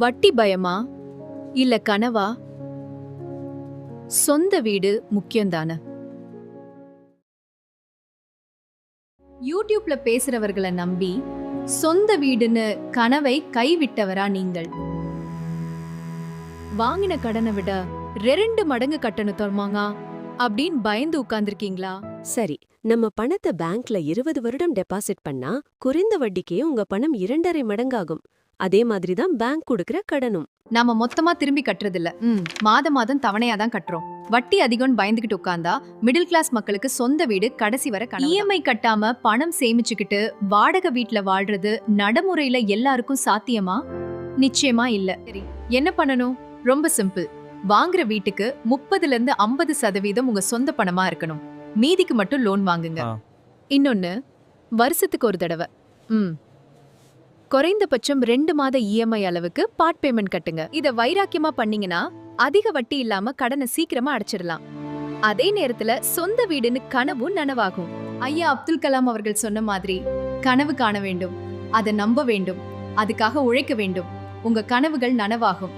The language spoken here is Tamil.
வட்டி பயமா இல்ல கனவா? சொந்த வீடு முக்கியம்தானே. யூடியூப்ல பேசுறவர்களை நம்பி சொந்த வீடுன்னு கனவை கைவிட்டவரா நீங்கள்? வாங்கின கடனை விட 2 மடங்கு கட்டணம் தருமாங்க அப்படின்னு பயந்து உட்கார்ந்திருக்கீங்களா? சரி, நம்ம பணத்தை பேங்க்ல 20 வருடம் டெபாசிட் பண்ணா குறைந்த வட்டிக்கே உங்க பணம் 2.5 மடங்காகும். அதே மாதிரி தான் பேங்க் கொடுக்கிற கடனும். நாம மொத்தமா திரும்பி கட்டுறதில்ல. மாதம் மாதம் தவணையா தான் கட்டுறோம். வட்டி அதிகம்னு பயந்துகிட்டு உட்கார்ந்தா மிடில் கிளாஸ் மக்களுக்கு சொந்த வீடு கடைசி வரை இஎம்ஐ கட்டாம பணம் சேமிச்சுக்கிட்டு வாடகை வீட்ல வாழ்றது நடைமுறையில எல்லாருக்கும் சாத்தியமா? நிச்சயமா இல்ல. சரி, என்ன பண்ணணும்? ரொம்ப சிம்பிள். வாங்குற வீட்டுக்கு 30ல இருந்து 50% உங்க சொந்த பணமா இருக்கணும். மீதிக்கு மட்டும் லோன் வாங்குங்க. இன்னொன்னு, வருஷத்துக்கு ஒரு தடவை குறைந்தபட்சம் 2 மாத இஎம்ஐ அளவுக்கு பார்ட் பேமெண்ட் கட்டுங்க. இத வைராக்கியமா பண்ணீங்கன்னா அதிக வட்டி இல்லாம கடனை சீக்கிரமா அடைச்சிடலாம். அதே நேரத்துல சொந்த வீடுன்னு கனவு நனவாகும். ஐயா அப்துல் கலாம் அவர்கள் சொன்ன மாதிரி கனவு காண வேண்டும், அதை நம்ப வேண்டும், அதுக்காக உழைக்க வேண்டும். உங்க கனவுகள் நனவாகும்.